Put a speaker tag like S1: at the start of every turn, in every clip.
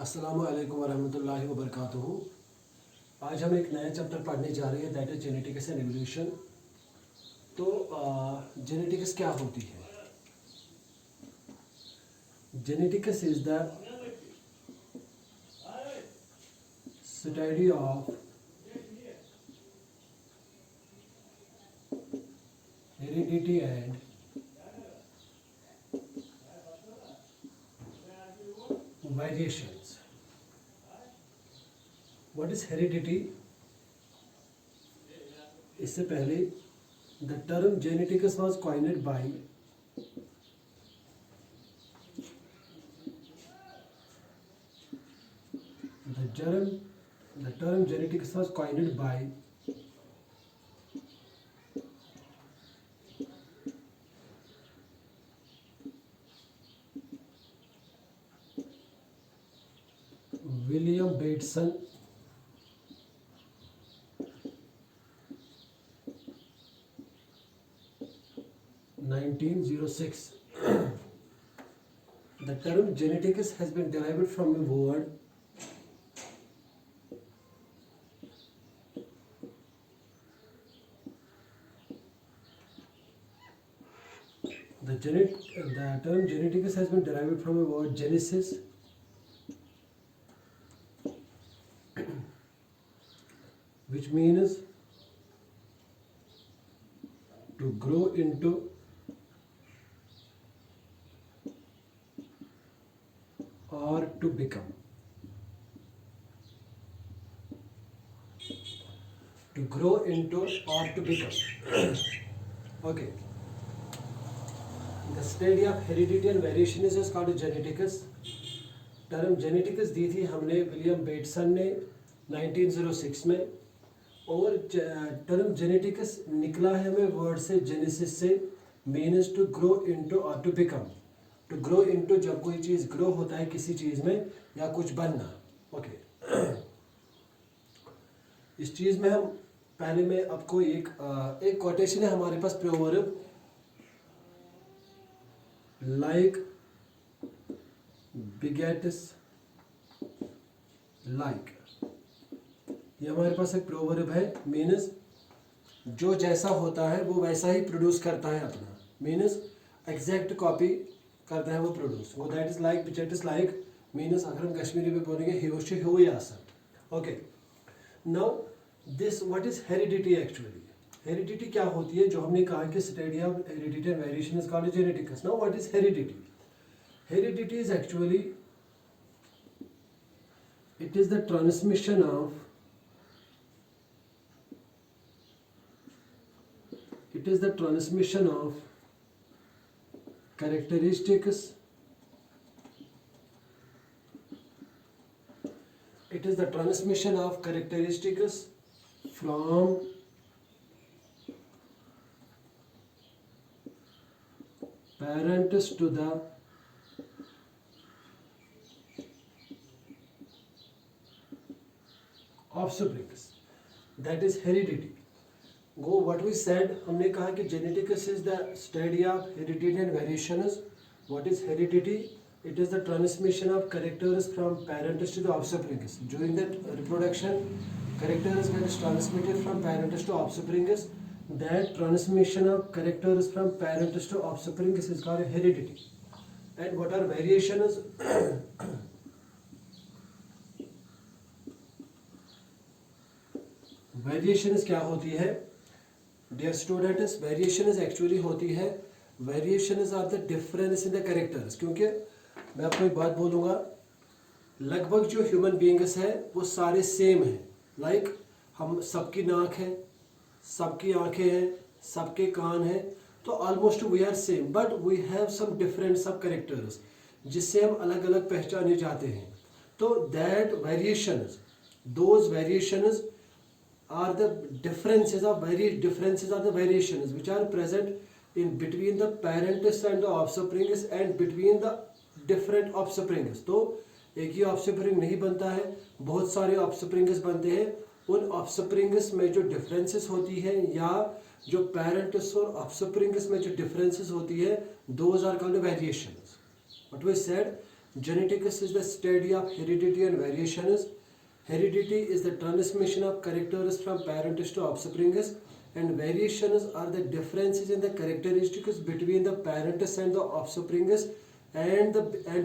S1: अस्सलामु अलैकुम वरहमतुल्लाहि वबरकातुहू। आज हम एक नया चैप्टर पढ़ने जा रहे हैं, that is genetics and evolution. तो जेनेटिक्स क्या होती है? Genetics is the study of heredity and variations. What is heredity? इससे पहले the term geneticus was coined by the term geneticus was coined by William Bateson 1906. The term geneticus has been derived from a word the term geneticus has been derived from a word genesis, which means to grow into or to become. To grow into or to become. Okay. The study of heredity and variation is called geneticus. Term genetics दी थी हमने William Bateson ने 1906 में, और term genetics निकला है हमें word से जेनेसिस से, मीन्स टू ग्रो इनटू और to become. To grow into जब कोई चीज़ ग्रो होता है किसी चीज़ में या कुछ बनना। ओके इस चीज़ में हम पहले में आपको एक कोटेशन है हमारे पास, प्रोवर्ब लाइक बिगेट्स लाइक। ये हमारे पास एक प्रोवर्ब है, मीन्स जो जैसा होता है वो वैसा ही प्रोड्यूस करता है अपना, मीन्स एग्जैक्ट कॉपी करता है वो प्रोड्यूस। वो that is like begets like means अगर हम कश्मीरी में बोलेंगे हियोशी हो या आसन। Okay now this what is heredity actually? Heredity क्या होती है? जो हमने कहा कि study of heredity and variation is called genetics. Now what is heredity? Heredity is actually, it is the transmission of characteristics. It is the transmission of characteristics from parents to the offsprings. That is heredity. Go what we said, हमने कहा कि genetics is the study of heredity and variations. What is heredity? It is the transmission of characters from parents to the offsprings. During that reproduction, characters get transmitted from parents to offsprings. That transmission of characters from parents to offsprings is called heredity. And what are variations? Variations क्या होती है dear students? Variations actually होती है, variations are the difference in the characters. क्योंकि मैं आपको एक बात बोलूँगा, लगभग जो ह्यूमन बीइंग्स है वो सारे सेम हैं। लाइक हम सबकी नाक है, सबकी आंखें हैं, सबके कान हैं, तो almost we are same, but we have some different सब कैरेक्टर्स जिससे हम अलग अलग पहचाने जाते हैं। तो that variations, those variations are the differences of the variations which are present in between the parents and the offsprings and between the different offsprings. तो एक ही offspring नहीं बनता है, बहुत सारे offsprings बनते हैं। उन offsprings में जो differences होती है या जो parents और offsprings में जो differences होती है, those are called variations. What we said, Genetics is the study of heredity and variations. Heredity is the transmission of characters from parents to offspring, and variations are the differences in the characteristics between the parents and the offspring and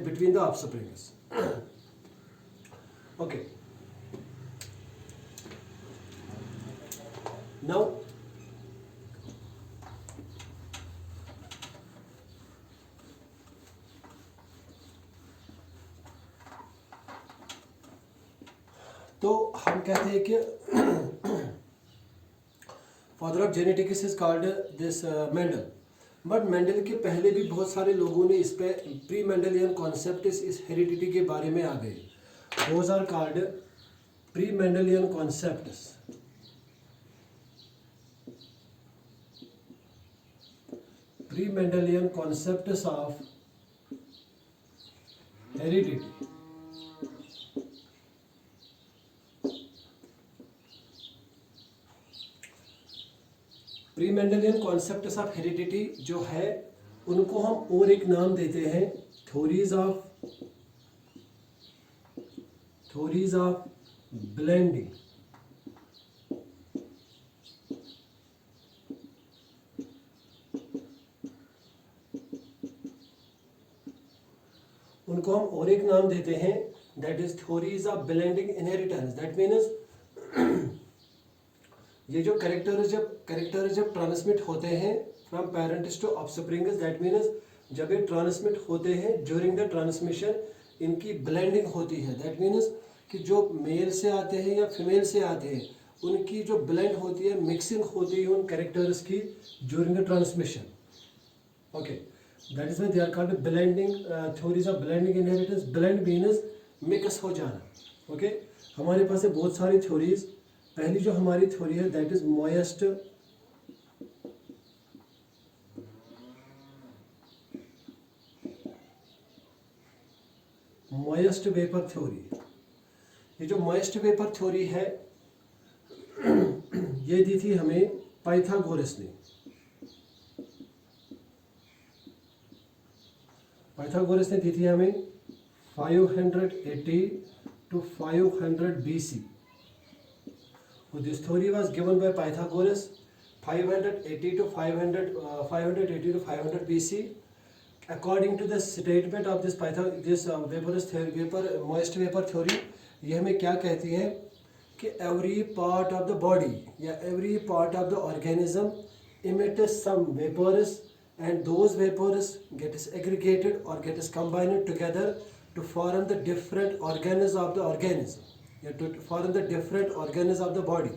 S1: between the offspring. Okay. Now, तो हम कहते हैं कि father of genetics is called this Mendel, but Mendel के पहले भी बहुत सारे लोगों ने इस पे प्री मेंडलियन कॉन्सेप्ट इस हेरिडिटी के बारे में आ गए. Those are called pre Mendelian concepts. Pre Mendelian concepts of heredity. Pre Mendelian concepts of heredity जो है उनको हम और एक नाम देते हैं थ्योरीज ऑफ ब्लेंडिंग. उनको हम और एक नाम देते हैं that is theories of blending inheritance. That means ये जो कैरेक्टर्स जब ट्रांसमिट होते हैं from parents to offsprings, that means जब ये ट्रांसमिट होते हैं ड्यूरिंग द ट्रांसमिशन इनकी ब्लेंडिंग होती है. दैट मीन्स कि जो मेल से आते हैं या फीमेल से आते हैं उनकी जो ब्लेंड होती है, मिक्सिंग होती है उन कैरेक्टर्स की during the transmission. Okay, that is why they are called blending theories of blending inheritance. Blend means mix हो जाना. ओके, हमारे पास है बहुत सारी थ्योरीज. पहली जो हमारी थ्योरी है that is moist vapour theory. ये जो मॉइस्ट वेपर थ्योरी है ये दी थी हमें पाइथागोरस ने. पाइथागोरस ने दी थी हमें 580 to 500 BC. This theory was given by Pythagoras 580 to 500 BC. According to the statement of this moist vapor theory, ये हमें क्या कहती है कि every part of the body या every part of the organism emits some vapors, and those vapors gets aggregated or gets combined together to form the different organs of the organism. To form the different organs of the body.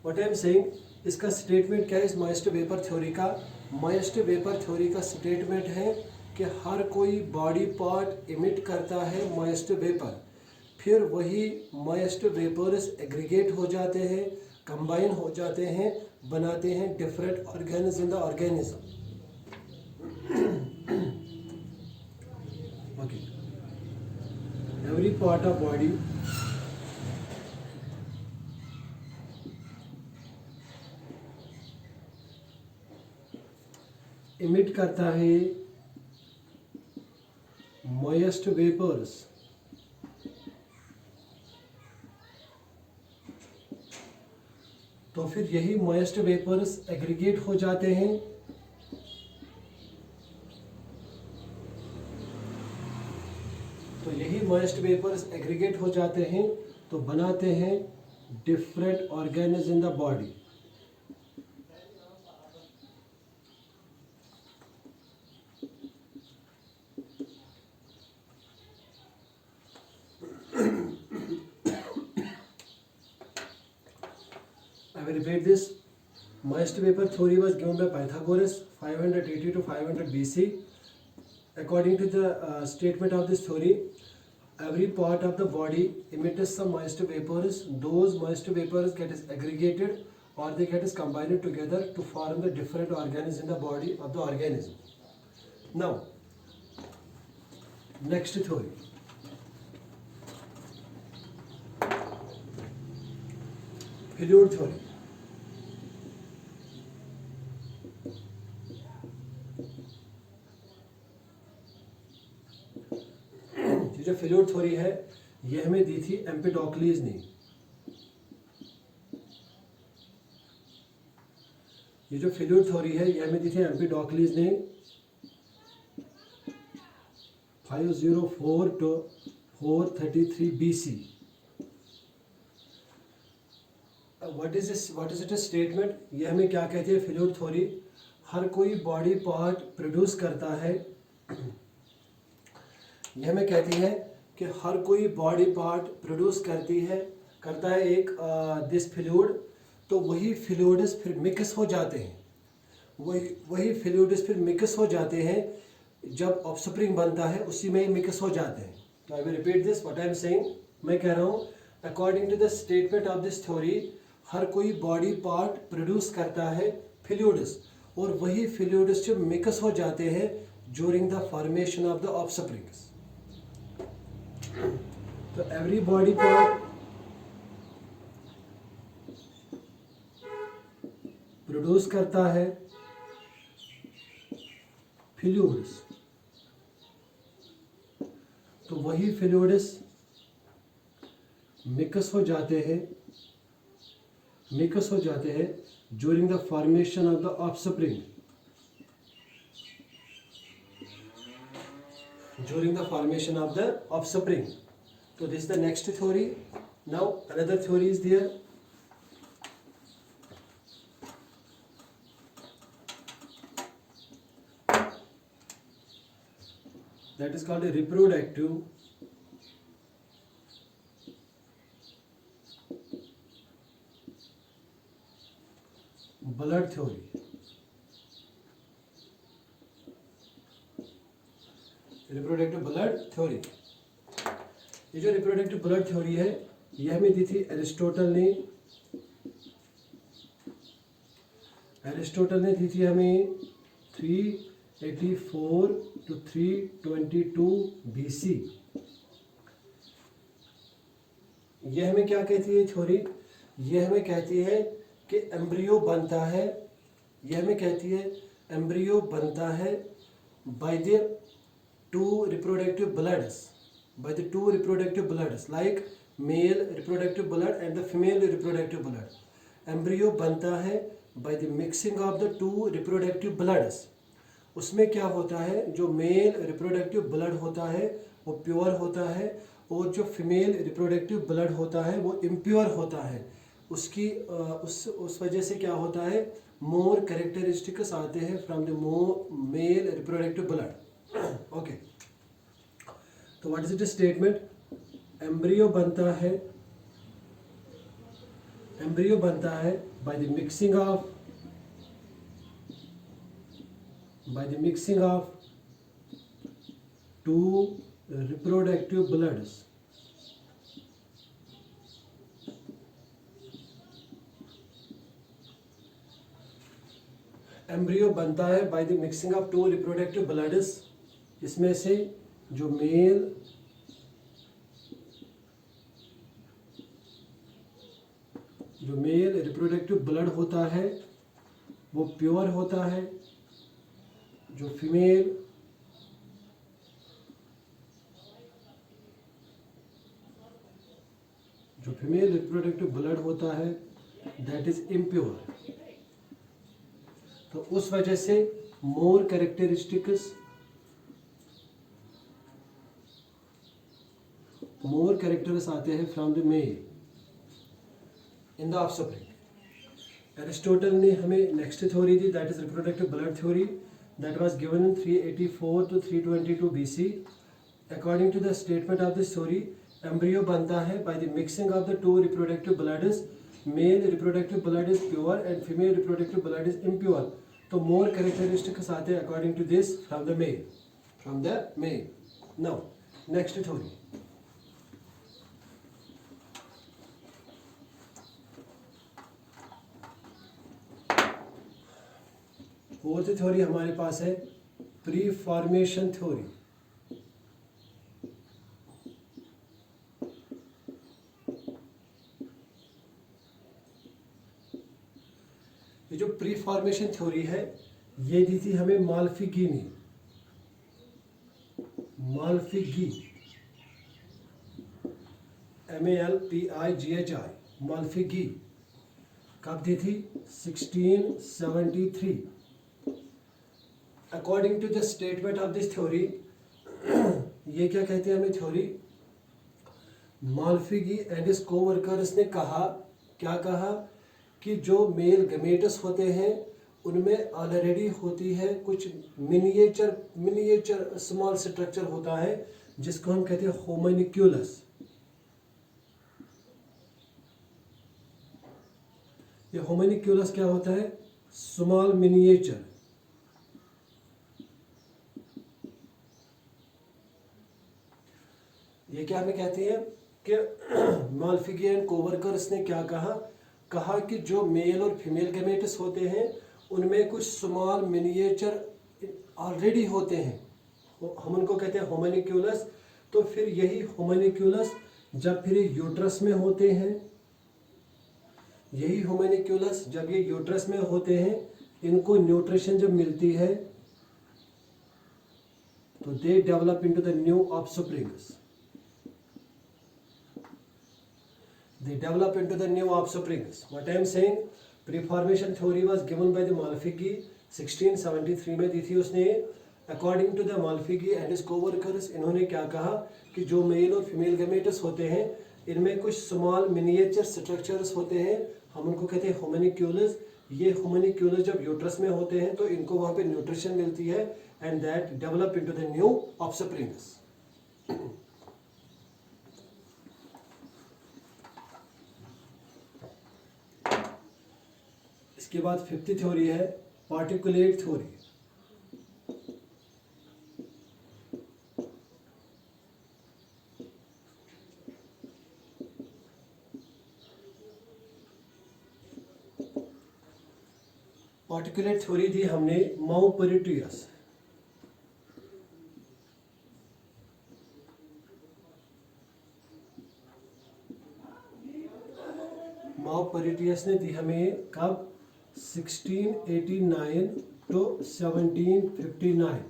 S1: What I am saying, इसका statement क्या है इस moist vapour theory का? Moist vapour theory का statement है कि हर कोई body part emit करता है मॉइस्ट वेपर, फिर वही मॉइस्ट वेपर्स एग्रीगेट हो जाते हैं, कंबाइन हो जाते हैं, बनाते हैं different organs in the organism. Okay, every part of body emit करता है moist vapors. तो फिर यही moist vapors एग्रीगेट हो जाते हैं मॉइस्ट वेपर्स एग्रीगेट हो जाते हैं तो बनाते हैं different organs in the body. I will repeat this. Moist vapor theory was given by Pythagoras 580 to 500 BC. According to the statement of this theory, every part of the body emits some moist vapors. Those moist vapors get aggregated or they get combined together to form the different organs in the body of the organism. Now, next theory. Fluid theory. जो fluid theory है ये हमें दी थी एम्पेडोक्लीज ने। ये जो fluid theory है ये हमें दी थी एम्पेडोक्लीज ने 504 to 433 BC। What is it statement? ये हमें क्या कहती है फ्लूइड थ्योरी? हर कोई बॉडी पार्ट प्रोड्यूस करता है, ये हमें कहती है कि हर कोई बॉडी पार्ट प्रोड्यूस करता है एक दिस फ्लूइड, तो वही फ्लूइड्स फिर मिक्स हो जाते हैं, वही फ्लूइड्स फिर मिक्स हो जाते हैं जब ऑफस्प्रिंग बनता है, उसी में ही मिक्स हो जाते हैं। तो I will repeat this what I am saying. मैं कह रहा हूँ according to the statement of this theory हर कोई बॉडी पार्ट प्रोड्यूस करता है फ्लूइड्स, और वही फ्लूइड्स जब मिक्स हो जाते हैं during the formation of the offsprings. तो एवरी बॉडी पार्ट प्रोड्यूस करता है फ्लूइड्स, तो वही फ्लूइड्स मिक्स हो जाते हैं during the formation of the offspring, तो this is the next theory. Now another theory is there, that is called a reproductive blood theory। Reproductive blood theory, ये जो रिप्रोडक्टिव ब्लड थ्योरी है ये हमें दी थी एरिस्टोटल ने दी थी हमें 384 to 322 BC। ये हमें क्या कहती है थ्योरी? ये हमें कहती है कि एम्ब्रियो बनता है, by the two reproductive bloods, like male reproductive blood and the female reproductive blood। Embryo बनता है by the mixing of the two reproductive bloods। उसमें क्या होता है, जो मेल रिप्रोडक्टिव ब्लड होता है वो प्योर होता है, और जो फीमेल रिप्रोडक्टिव ब्लड होता है वो इम्प्योर होता है। उसकी उस वजह से क्या होता है, मोर कैरेक्टरिस्टिक्स आते हैं from the male reproductive blood. Okay, तो what is it statement? Embryo बनता है by the mixing of two reproductive bloods। Embryo बनता है by the mixing of two reproductive bloods, इसमें से जो मेल रिप्रोडक्टिव ब्लड होता है वो प्योर होता है, जो फीमेल रिप्रोडक्टिव ब्लड होता है दैट इज इम्प्योर। तो उस वजह से मोर कैरेक्टरिस्टिक्स आते हैं from the male in the offspring. Aristotle ने हमें नेक्स्ट थ्योरी दी, that is reproductive blood theory, that was given in 384 to 322 BC। According to the statement of this theory, embryo बनता है by the mixing of the two reproductive bloods, male reproductive blood is pure and female reproductive blood is impure. तो more characteristics आते हैं according to this from the male. Now next theory, fourth theory हमारे पास है pre formation theory. ये जो pre formation theory है ये दी थी हमें माल्फिगी। MALPIGHI, माल्फिगी कब दी थी? 1673. According to the statement of this theory, ये क्या कहते हैं हमें theory, Malpighi and his coworkers ने कहा, क्या कहा, कि जो मेल गमेटस होते हैं उनमें ऑलरेडी होती है कुछ मिनिएचर स्मॉल स्ट्रक्चर होता है जिसको हम कहते हैं होमनिक्यूलस. ये होमनिक्यूलस क्या होता है? Small miniature. ये क्या हमें कहते हैं कि माल्फिगी एंड कोवर्कर्स ने क्या कहा, कहा कि जो मेल और फीमेल गैमेट्स होते हैं उनमें कुछ स्मॉल मिनिएचर ऑलरेडी होते हैं, हम उनको कहते हैं होमनिक्यूलस. तो फिर यही होमनिक्यूलस जब फिर यूट्रस में होते हैं, यही होमनिक्यूलस जब ये यूट्रस में होते हैं, इनको न्यूट्रिशन जब मिलती है तो they develop into the new offsprings. They develop into the new offsprings. What I am saying, preformation theory was given by the Malfigi, 1673 में दी थी उसने. According to the Malfigi and his co-workers, इन्होंने क्या कहा कि जो मेल और female gametes होते हैं इनमें कुछ स्मॉल मिनिएचर स्ट्रक्चर्स होते हैं, हम उनको कहते हैं होमनिक्यूलस. ये होमनिक्यूलस जब यूट्रस में होते हैं तो इनको वहाँ पे न्यूट्रिशन मिलती है and that develop into the new offsprings. इसके बाद फिफ्थ थ्योरी है पार्टिकुलेट थ्योरी. पार्टिकुलेट थ्योरी दी हमने माउपरेटियस. माउपरेटियस ने दी हमें कब? 1689 to 1759.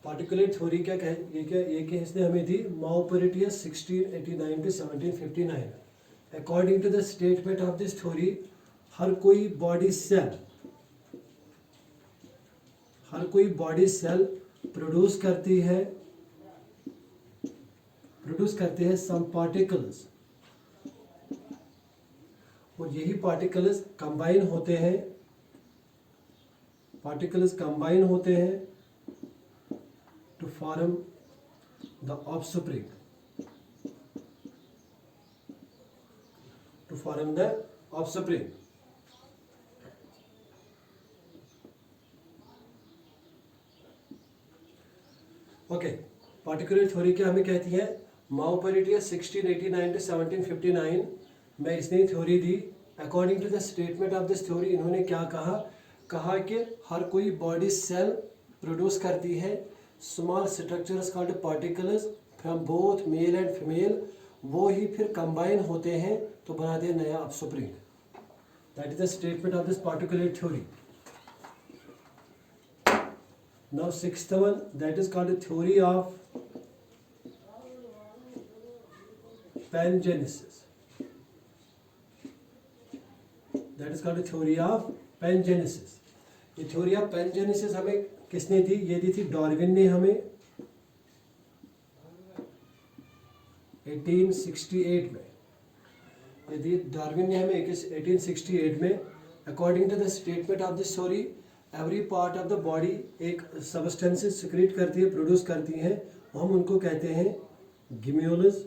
S1: पार्टिकुलेट थ्योरी क्या कहे, ये क्या इसने हमें दी? Maupertuis 1689 to 1759. According to the statement of this theory, हर कोई बॉडी सेल प्रोड्यूस करती है सम पार्टिकल्स, और यही पार्टिकल्स कंबाइन होते हैं to form the offspring. Okay, particular theory क्या हमें कहती है? माउपरेटियस 1689 to 1759 में इसने थ्योरी दी. According to the statement of this theory, इन्होंने क्या कहा कि हर कोई बॉडी सेल प्रोड्यूस करती है small structures called particles from both male and female, वो ही फिर कंबाइन होते हैं तो बनाते हैं नया offspring. That is the statement of this particular theory. Now sixth one, that is called theory of pangenesis. That is called the theory of pangenesis. ये theory of pangenesis हमें किसने दी? ये दी थी डार्विन ने हमें 1868 में. ये दी डार्विन ने हमें 1868 में. According to the statement of this theory, every part of the body एक सबस्टेंसेस सिक्रीट करती है, प्रोड्यूस करती है, हम उनको कहते हैं गिम्यूल्स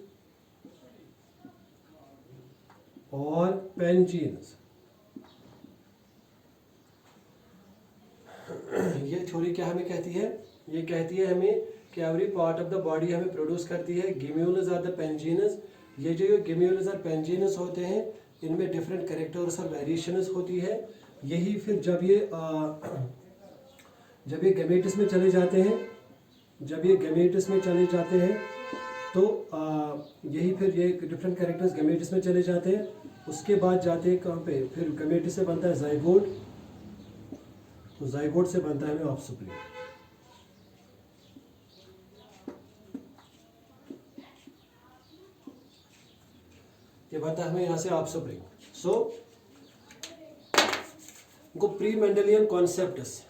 S1: और पेंजीन्स. ये थ्योरी क्या हमें कहती है? ये कहती है हमें कि every part of the body हमें प्रोड्यूस करती है गिम्यूल्स और द पेंजीनस. ये जो गिम्यूल्स और पेंजीनस होते हैं इनमें डिफरेंट कैरेक्टर्स और वेरिएशंस होती है. यही फिर जब ये गैमेट्स में चले जाते हैं, तो यही फिर ये डिफरेंट कैरेक्टर्स गैमेट्स में चले जाते हैं. उसके बाद जाते हैं कहाँ पे? फिर गैमेट्स से बनता है जाइगोट, तो जाइगोट से बनता है हमें ऑफस्प्रिंग. ये बनता है हमें यहाँ से ऑफस्प्रिंग। सो इनको प्री मेंडलियन कॉन्सेप्ट्स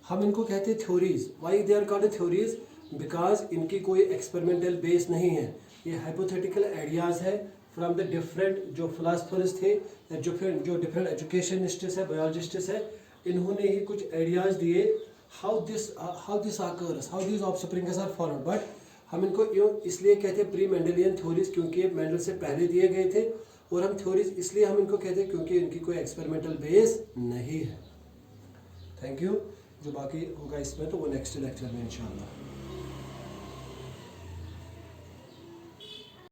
S1: हम इनको कहते हैं theories. Why they are called theories? Because इनकी कोई एक्सपेरिमेंटल बेस नहीं है, ये हाइपोथेटिकल आइडियाज है फ्रॉम द डिफरेंट जो फिलासफर्स थे, जो डिफरेंट एजुकेशनिस्ट्स है, बायोलॉजिस्ट्स है, इन्होंने ही कुछ आइडियाज दिए how this occurs, how this offsprings are formed. But हम इनको इसलिए कहते हैं प्री मेंडलियन थ्योरीज क्योंकि ये मेंडल से पहले दिए गए थे, और हम थ्योरीज इसलिए हम इनको कहते हैं क्योंकि इनकी कोई एक्सपेरिमेंटल बेस नहीं है। Thank you. जो बाकी होगा इसमें तो वो नेक्स्ट लेक्चर में इंशाल्लाह।